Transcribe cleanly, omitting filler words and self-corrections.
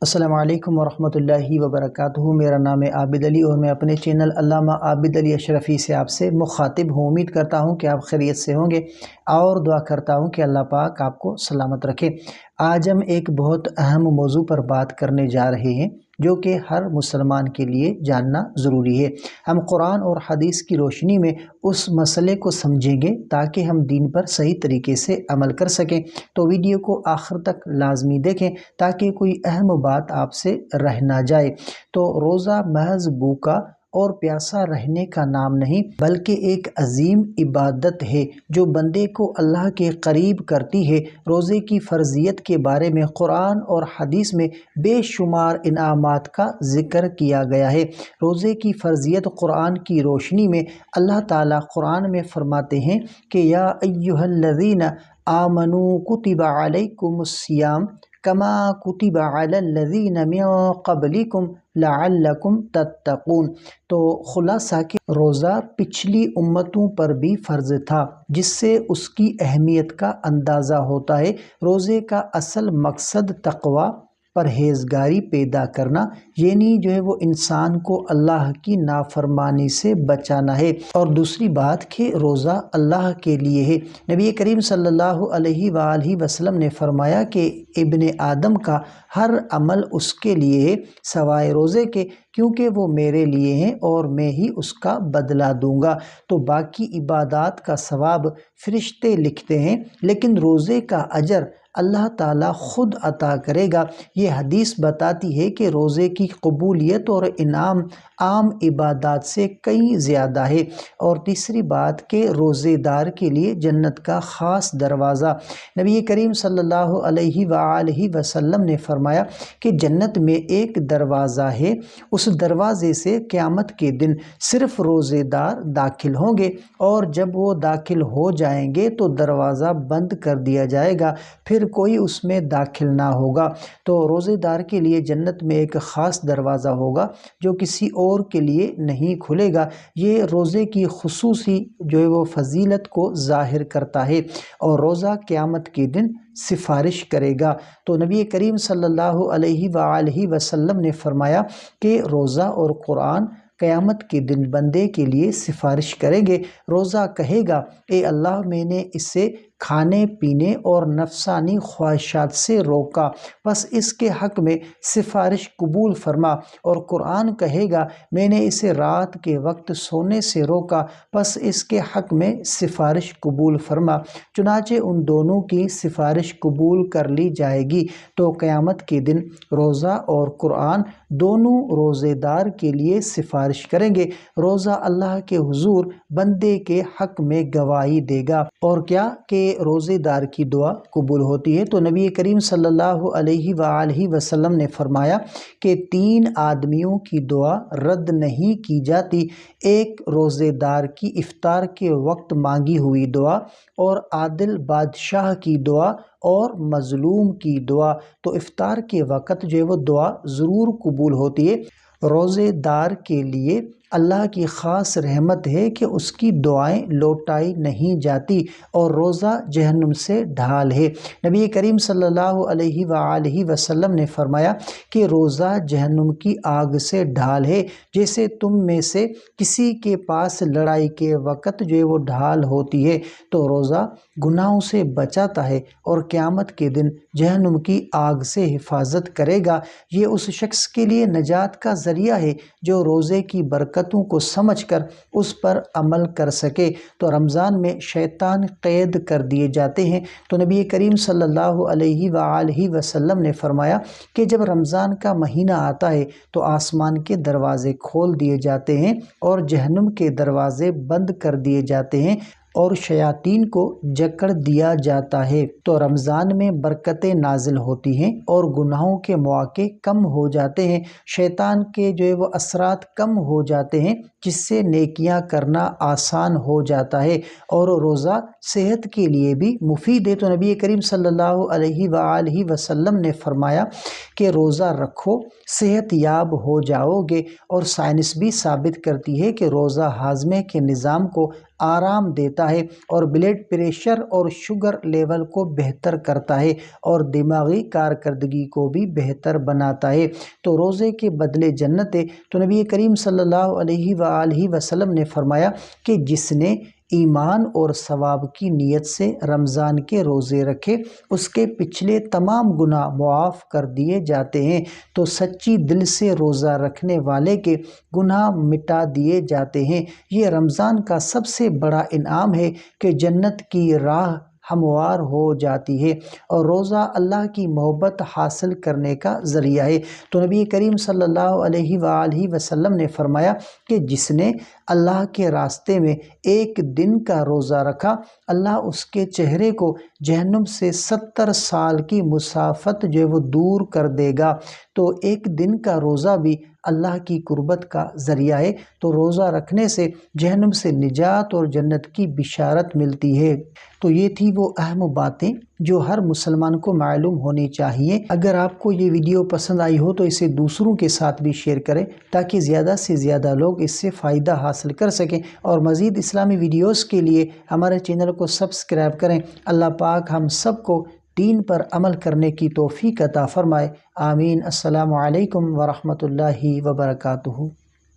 السلام علیکم ورحمۃ اللہ وبرکاتہ۔ میرا نام ہے عابد علی اور میں اپنے چینل علامہ عابد علی اشرفی سے آپ سے مخاطب ہوں۔ امید کرتا ہوں کہ آپ خیریت سے ہوں گے اور دعا کرتا ہوں کہ اللہ پاک آپ کو سلامت رکھے۔ آج ہم ایک بہت اہم موضوع پر بات کرنے جا رہے ہیں جو کہ ہر مسلمان کے لیے جاننا ضروری ہے۔ ہم قرآن اور حدیث کی روشنی میں اس مسئلے کو سمجھیں گے تاکہ ہم دین پر صحیح طریقے سے عمل کر سکیں۔ تو ویڈیو کو آخر تک لازمی دیکھیں تاکہ کوئی اہم بات آپ سے رہ نہ جائے۔ تو روزہ محض بھوکا اور پیاسا رہنے کا نام نہیں بلکہ ایک عظیم عبادت ہے جو بندے کو اللہ کے قریب کرتی ہے۔ روزے کی فرضیت کے بارے میں قرآن اور حدیث میں بے شمار انعامات کا ذکر کیا گیا ہے۔ روزے کی فرضیت قرآن کی روشنی میں اللہ تعالیٰ قرآن میں فرماتے ہیں کہ یا ایھا الذین آمنوا کتب علیکم الصیام کما کتب علی الذین من قبلکم لعلکم تتقون۔ تو خلاصہ کہ روزہ پچھلی امتوں پر بھی فرض تھا جس سے اس کی اہمیت کا اندازہ ہوتا ہے۔ روزے کا اصل مقصد تقوی پرہیزگاری پیدا کرنا یعنی جو ہے وہ انسان کو اللہ کی نافرمانی سے بچانا ہے۔ اور دوسری بات کہ روزہ اللہ کے لیے ہے۔ نبی کریم صلی اللہ علیہ وآلہ وسلم نے فرمایا کہ ابن آدم کا ہر عمل اس کے لیے ہے سوائے روزے کے، کیونکہ وہ میرے لیے ہیں اور میں ہی اس کا بدلہ دوں گا۔ تو باقی عبادات کا ثواب فرشتے لکھتے ہیں لیکن روزے کا اجر اللہ تعالیٰ خود عطا کرے گا۔ یہ حدیث بتاتی ہے کہ روزے کی قبولیت اور انعام عام عبادات سے کئی زیادہ ہے۔ اور تیسری بات کہ روزے دار کے لیے جنت کا خاص دروازہ۔ نبی کریم صلی اللہ علیہ وآلہ وسلم نے فرمایا کہ جنت میں ایک دروازہ ہے، اس دروازے سے قیامت کے دن صرف روزے دار داخل ہوں گے، اور جب وہ داخل ہو جائیں گے تو دروازہ بند کر دیا جائے گا، پھر کوئی اس میں داخل نہ ہوگا۔ تو روزے دار کے لیے جنت میں ایک خاص دروازہ ہوگا جو کسی اور کے لیے نہیں کھلے گا۔ یہ روزے کی خصوصی جو ہے وہ فضیلت کو ظاہر کرتا ہے۔ اور روزہ قیامت کے دن سفارش کرے گا۔ تو نبی کریم صلی اللہ علیہ وآلہ وسلم نے فرمایا کہ روزہ اور قرآن قیامت کے دن بندے کے لیے سفارش کریں گے۔ روزہ کہے گا اے اللہ میں نے اسے کھانے پینے اور نفسانی خواہشات سے روکا، بس اس کے حق میں سفارش قبول فرما۔ اور قرآن کہے گا میں نے اسے رات کے وقت سونے سے روکا، بس اس کے حق میں سفارش قبول فرما۔ چنانچہ ان دونوں کی سفارش قبول کر لی جائے گی۔ تو قیامت کے دن روزہ اور قرآن دونوں روزے دار کے لیے سفارش کریں گے۔ روزہ اللہ کے حضور بندے کے حق میں گواہی دے گا۔ اور کیا کہ روزے دار کی دعا قبول ہوتی ہے۔ تو نبی کریم صلی اللہ علیہ وآلہ وسلم نے فرمایا کہ 3 آدمیوں کی دعا رد نہیں کی جاتی، ایک روزے دار کی افطار کے وقت مانگی ہوئی دعا، اور عادل بادشاہ کی دعا، اور مظلوم کی دعا۔ تو افطار کے وقت جو ہے وہ دعا ضرور قبول ہوتی ہے۔ روزے دار کے لیے اللہ کی خاص رحمت ہے کہ اس کی دعائیں لوٹائی نہیں جاتی، اور روزہ جہنم سے ڈھال ہے۔ نبی کریم صلی اللہ علیہ وآلہ وسلم نے فرمایا کہ روزہ جہنم کی آگ سے ڈھال ہے، جیسے تم میں سے کسی کے پاس لڑائی کے وقت جو ہے وہ ڈھال ہوتی ہے۔ تو روزہ گناہوں سے بچاتا ہے اور قیامت کے دن جہنم کی آگ سے حفاظت کرے گا۔ یہ اس شخص کے لیے نجات کا ذریعہ ہے جو روزے کی برکتوں کو سمجھ کر اس پر عمل کر سکے۔ تو رمضان میں شیطان قید کر دیے جاتے ہیں۔ تو نبی کریم صلی اللہ علیہ وآلہ وسلم نے فرمایا کہ جب رمضان کا مہینہ آتا ہے تو آسمان کے دروازے کھول دیے جاتے ہیں اور جہنم کے دروازے بند کر دیے جاتے ہیں اور شیاطین کو جکڑ دیا جاتا ہے۔ تو رمضان میں برکتیں نازل ہوتی ہیں اور گناہوں کے مواقع کم ہو جاتے ہیں، شیطان کے جو ہے وہ اثرات کم ہو جاتے ہیں، جس سے نیکیاں کرنا آسان ہو جاتا ہے، اور روزہ صحت کے لیے بھی مفید ہے۔ تو نبی کریم صلی اللہ علیہ وآلہ وسلم نے فرمایا کہ روزہ رکھو صحت یاب ہو جاؤ گے۔ اور سائنس بھی ثابت کرتی ہے کہ روزہ ہاضمے کے نظام کو آرام دیتا ہے اور بلڈ پریشر اور شوگر لیول کو بہتر کرتا ہے اور دماغی کارکردگی کو بھی بہتر بناتا ہے۔ تو روزے کے بدلے جنت ہے۔ تو نبی کریم صلی اللہ علیہ وآلہ وسلم نے فرمایا کہ جس نے ایمان اور ثواب کی نیت سے رمضان کے روزے رکھے اس کے پچھلے تمام گناہ معاف کر دیے جاتے ہیں۔ تو سچی دل سے روزہ رکھنے والے کے گناہ مٹا دیے جاتے ہیں۔ یہ رمضان کا سب سے بڑا انعام ہے کہ جنت کی راہ ہموار ہو جاتی ہے اور روزہ اللہ کی محبت حاصل کرنے کا ذریعہ ہے۔ تو نبی کریم صلی اللہ علیہ وآلہ وسلم نے فرمایا کہ جس نے اللہ کے راستے میں ایک دن کا روزہ رکھا اللہ اس کے چہرے کو جہنم سے 70 سال کی مسافت جو ہے وہ دور کر دے گا۔ تو ایک دن کا روزہ بھی اللہ کی قربت کا ذریعہ ہے۔ تو روزہ رکھنے سے جہنم سے نجات اور جنت کی بشارت ملتی ہے۔ تو یہ تھی وہ اہم باتیں جو ہر مسلمان کو معلوم ہونی چاہیے۔ اگر آپ کو یہ ویڈیو پسند آئی ہو تو اسے دوسروں کے ساتھ بھی شیئر کریں تاکہ زیادہ سے زیادہ لوگ اس سے فائدہ حاصل کر سکیں، اور مزید اسلامی ویڈیوز کے لیے ہمارے چینل کو سبسکرائب کریں۔ اللہ پاک ہم سب کو دین پر عمل کرنے کی توفیق عطا فرمائے۔ آمین۔ السلام علیکم ورحمۃ اللہ وبرکاتہ۔